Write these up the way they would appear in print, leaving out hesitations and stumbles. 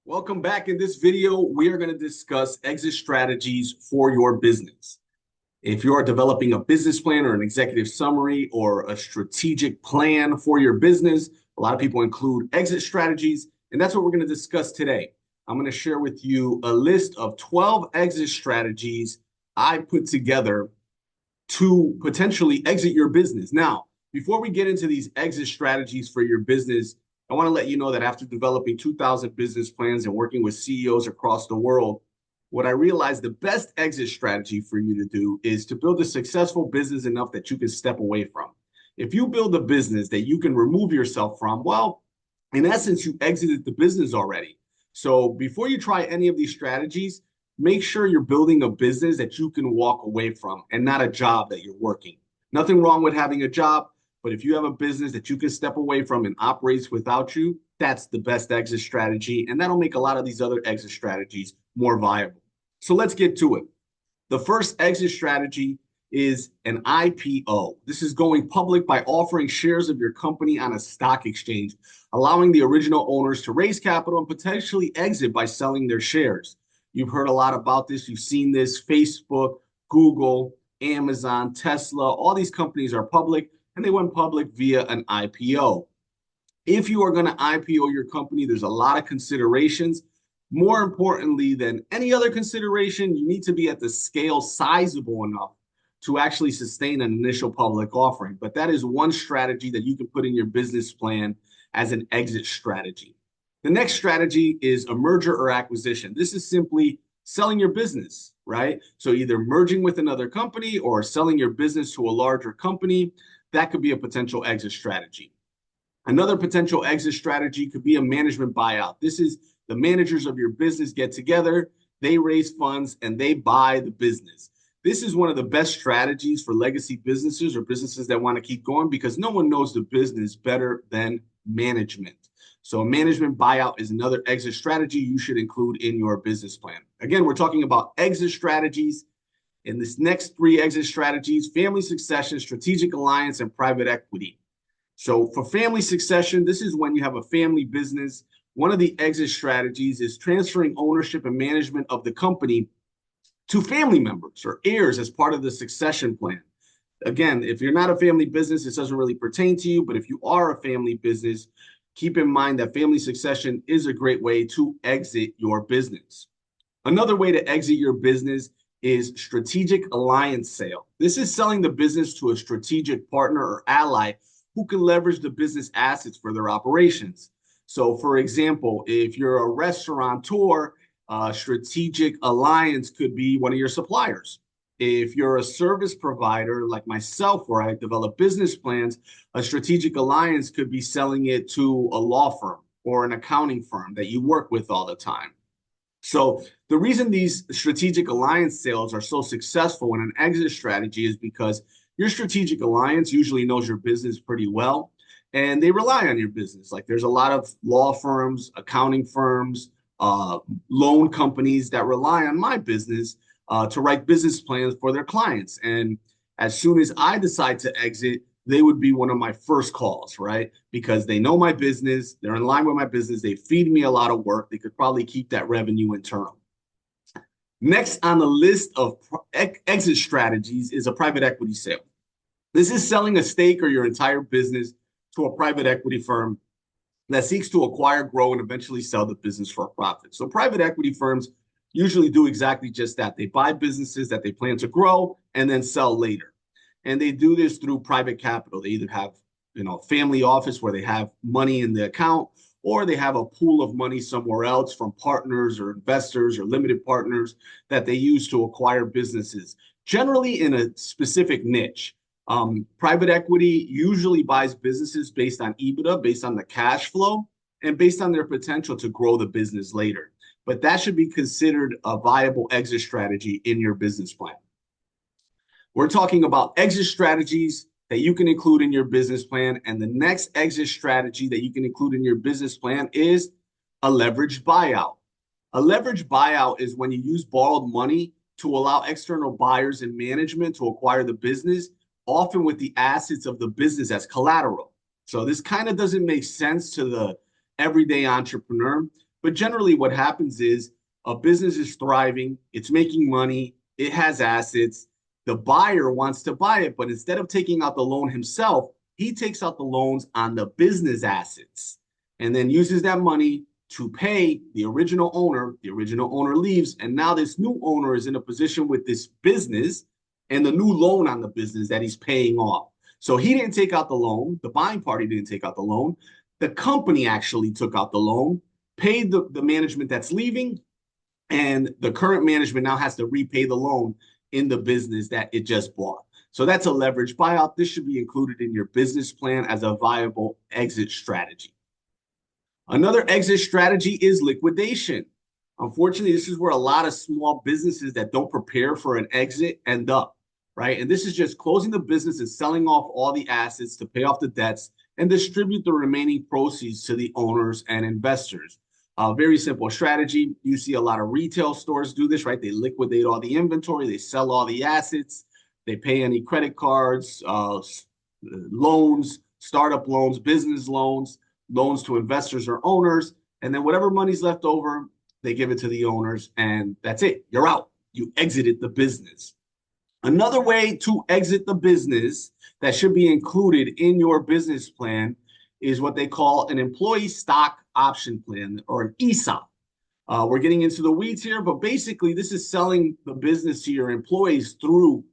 Welcome back. In this video, we are going to discuss exit strategies for your business. If you are developing a business plan or an executive summary or a strategic plan for your business, a lot of people include exit strategies, and that's what we're going to discuss today. I'm going to share with you a list of 12 exit strategies I put together to potentially exit your business. Now, before we get into these exit strategies for your business, I want to let you know that after developing 2,000 business plans and working with CEOs across the world, what I realized the best exit strategy for you to do is to build a successful business enough that you can step away from. If you build a business that you can remove yourself from, well, in essence, you exited the business already. So before you try any of these strategies, make sure you're building a business that you can walk away from and not a job that you're working. Nothing wrong with having a job, but if you have a business that you can step away from and operates without you, that's the best exit strategy. And that'll make a lot of these other exit strategies more viable. So let's get to it. The first exit strategy is an IPO. This is going public by offering shares of your company on a stock exchange, allowing the original owners to raise capital and potentially exit by selling their shares. You've heard a lot about this. You've seen this. Facebook, Google, Amazon, Tesla, all these companies are public, and they went public via an IPO. If you are going to IPO your company, there's a lot of considerations. More importantly than any other consideration, you need to be at the scale sizable enough to actually sustain an initial public offering. But that is one strategy that you can put in your business plan as an exit strategy. The next strategy is a merger or acquisition. This is simply selling your business, right? So either merging with another company or selling your business to a larger company. That could be a potential exit strategy. Another potential exit strategy could be a management buyout. This is the managers of your business get together, they raise funds, and they buy the business. This is one of the best strategies for legacy businesses or businesses that want to keep going because no one knows the business better than management. So a management buyout is another exit strategy you should include in your business plan. Again, we're talking about exit strategies. In this next three exit strategies, family succession, strategic alliance, and private equity. So for family succession, this is when you have a family business. One of the exit strategies is transferring ownership and management of the company to family members or heirs as part of the succession plan. Again, if you're not a family business, this doesn't really pertain to you, but if you are a family business, keep in mind that family succession is a great way to exit your business. Another way to exit your business is strategic alliance sale. This is selling the business to a strategic partner or ally who can leverage the business assets for their operations. So for example, if you're a restaurateur, a strategic alliance could be one of your suppliers. If you're a service provider like myself, where I develop business plans, a strategic alliance could be selling it to a law firm or an accounting firm that you work with all the time. So the reason these strategic alliance sales are so successful in an exit strategy is because your strategic alliance usually knows your business pretty well, and they rely on your business. Like there's a lot of law firms, accounting firms, loan companies that rely on my business to write business plans for their clients. And as soon as I decide to exit, they would be one of my first calls, right? Because they know my business, they're in line with my business, they feed me a lot of work, they could probably keep that revenue internal. Next on the list of exit strategies is a private equity sale. This is selling a stake or your entire business to a private equity firm that seeks to acquire, grow, and eventually sell the business for a profit. So private equity firms usually do exactly just that. They buy businesses that they plan to grow and then sell later. And they do this through private capital. They either have, family office where they have money in the account, or they have a pool of money somewhere else from partners or investors or limited partners that they use to acquire businesses, generally in a specific niche. Private equity usually buys businesses based on EBITDA, based on the cash flow, and based on their potential to grow the business later. But that should be considered a viable exit strategy in your business plan. We're talking about exit strategies that you can include in your business plan. And the next exit strategy that you can include in your business plan is a leveraged buyout. A leveraged buyout is when you use borrowed money to allow external buyers and management to acquire the business, often with the assets of the business as collateral. So this kind of doesn't make sense to the everyday entrepreneur, But generally, what happens is a business is thriving, it's making money, it has assets. The buyer wants to buy it, but instead of taking out the loan himself, he takes out the loans on the business assets and then uses that money to pay the original owner. The original owner leaves, and now this new owner is in a position with this business and the new loan on the business that he's paying off. So he didn't take out the loan. The buying party didn't take out the loan. The company actually took out the loan, paid the management that's leaving, and the current management now has to repay the loan in the business that it just bought. So that's a leverage buyout. This should be included in your business plan as a viable exit strategy. Another exit strategy is liquidation. Unfortunately, this is where a lot of small businesses that don't prepare for an exit end up, right? And this is just closing the business and selling off all the assets to pay off the debts and distribute the remaining proceeds to the owners and investors. Very simple strategy. You see a lot of retail stores do this, right? They liquidate all the inventory, they sell all the assets, they pay any credit cards, loans, startup loans, business loans, loans to investors or owners, and then whatever money's left over, they give it to the owners, and that's it. You're out. You exited the business. Another way to exit the business that should be included in your business plan is what they call an employee stock option plan, or an ESOP. We're getting into the weeds here, but basically this is selling the business to your employees through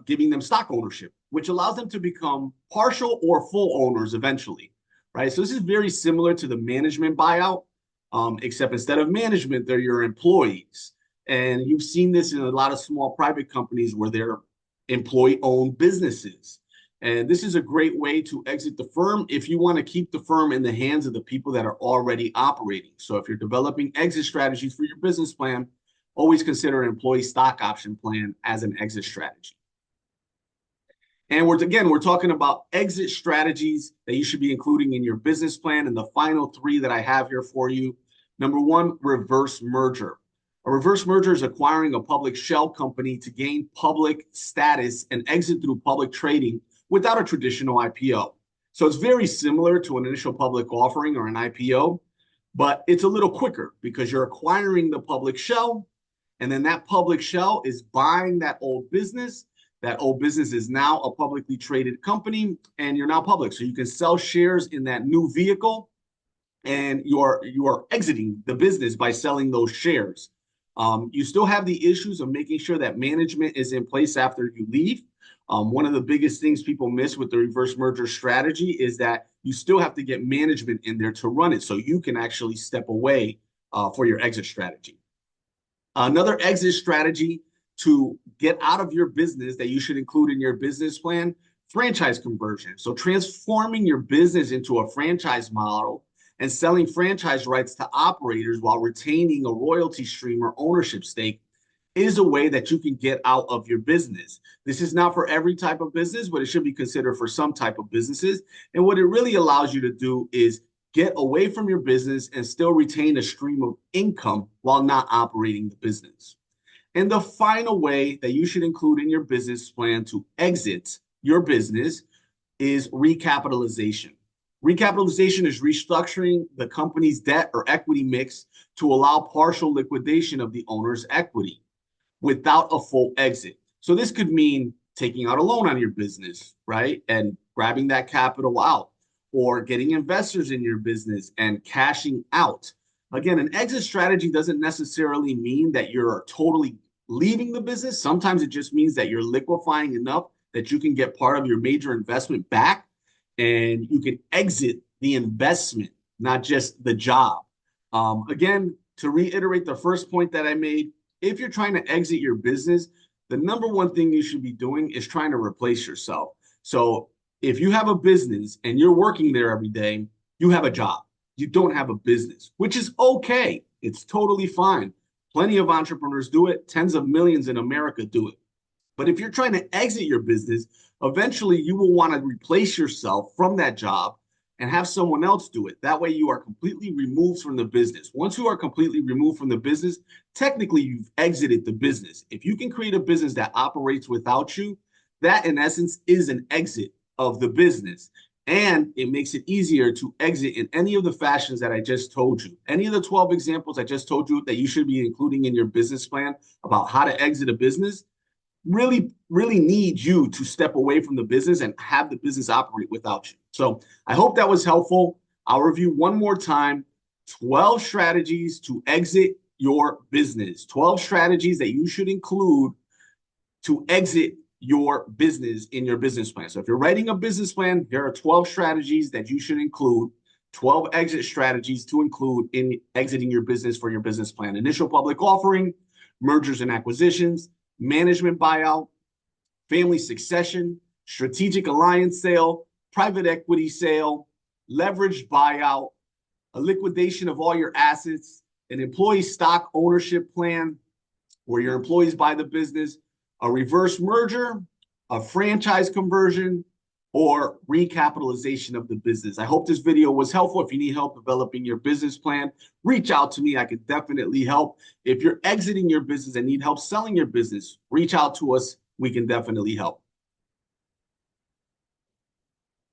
giving them stock ownership, which allows them to become partial or full owners eventually, right? So this is very similar to the management buyout, except instead of management, they're your employees. And you've seen this in a lot of small private companies where they're employee-owned businesses. And this is a great way to exit the firm if you want to keep the firm in the hands of the people that are already operating. So if you're developing exit strategies for your business plan, always consider an employee stock option plan as an exit strategy. And we're talking about exit strategies that you should be including in your business plan. And the final three that I have here for you. Number one, reverse merger. A reverse merger is acquiring a public shell company to gain public status and exit through public trading without a traditional IPO. So it's very similar to an initial public offering or an IPO, but it's a little quicker because you're acquiring the public shell, and then that public shell is buying that old business. That old business is now a publicly traded company, and you're now public. So you can sell shares in that new vehicle, and you are exiting the business by selling those shares. You still have the issues of making sure that management is in place after you leave. One of the biggest things people miss with the reverse merger strategy is that you still have to get management in there to run it so you can actually step away for your exit strategy. Another exit strategy to get out of your business that you should include in your business plan, franchise conversion. So transforming your business into a franchise model and selling franchise rights to operators while retaining a royalty stream or ownership stake is a way that you can get out of your business. This is not for every type of business, but it should be considered for some type of businesses. And what it really allows you to do is get away from your business and still retain a stream of income while not operating the business. And the final way that you should include in your business plan to exit your business is recapitalization. Recapitalization is restructuring the company's debt or equity mix to allow partial liquidation of the owner's equity without a full exit. So this could mean taking out a loan on your business, right? And grabbing that capital out, or getting investors in your business and cashing out. Again, an exit strategy doesn't necessarily mean that you're totally leaving the business. Sometimes it just means that you're liquefying enough that you can get part of your major investment back and you can exit the investment, not just the job. Again, to reiterate the first point that I made, if you're trying to exit your business, the number one thing you should be doing is trying to replace yourself. So if you have a business and you're working there every day, you have a job. You don't have a business, which is okay. It's totally fine. Plenty of entrepreneurs do it. Tens of millions in America do it. But if you're trying to exit your business, eventually you will want to replace yourself from that job and have someone else do it. That way you are completely removed from the business. Once you are completely removed from the business, technically you've exited the business. If you can create a business that operates without you, that in essence is an exit of the business. And it makes it easier to exit in any of the fashions that I just told you. Any of the 12 examples I just told you that you should be including in your business plan about how to exit a business really need you to step away from the business and have the business operate without you. So I hope that was helpful. I'll review one more time: 12 strategies to exit your business, 12 strategies that you should include to exit your business in your business plan. So if you're writing a business plan, there are 12 strategies that you should include, 12 exit strategies to include in exiting your business for your business plan: initial public offering, mergers and acquisitions, management buyout, family succession, strategic alliance sale, private equity sale, leveraged buyout, a liquidation of all your assets, an employee stock ownership plan where your employees buy the business, a reverse merger, a franchise conversion, or recapitalization of the business. I hope this video was helpful. If you need help developing your business plan, reach out to me. I could definitely help. If you're exiting your business and need help selling your business, reach out to us. We can definitely help.